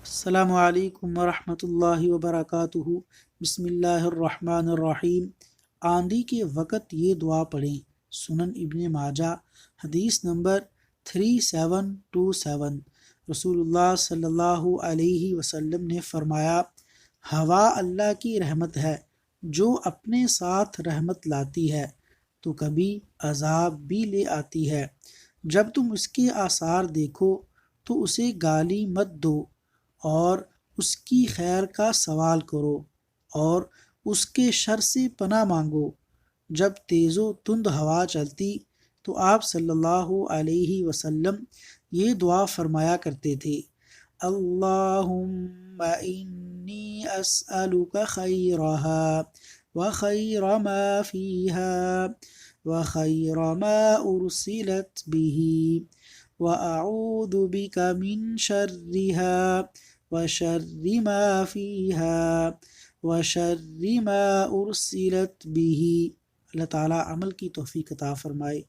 السلام علیکم ورحمۃ اللہ وبرکاتہ۔ بسم اللہ الرحمن الرحیم۔ آندھی کے وقت یہ دعا پڑھیں۔ سنن ابن ماجہ حدیث نمبر 3727۔ رسول اللہ صلی اللہ علیہ وسلم نے فرمایا، ہوا اللہ کی رحمت ہے، جو اپنے ساتھ رحمت لاتی ہے تو کبھی عذاب بھی لے آتی ہے۔ جب تم اس کے آثار دیکھو تو اسے گالی مت دو اور اس کی خیر کا سوال کرو اور اس کے شر سے پناہ مانگو۔ جب تیز و تند ہوا چلتی تو آپ صلی اللہ علیہ وسلم یہ دعا فرمایا کرتے تھے، اللہم انی اسألک خیرہا وخیر ما فیہا وخیر ما ارسلت بہ واعوذ بک من شرہا وشر ما فیہا وشر ما ارسلت بہ۔ اللہ تعالیٰ عمل کی توفیق عطا فرمائے۔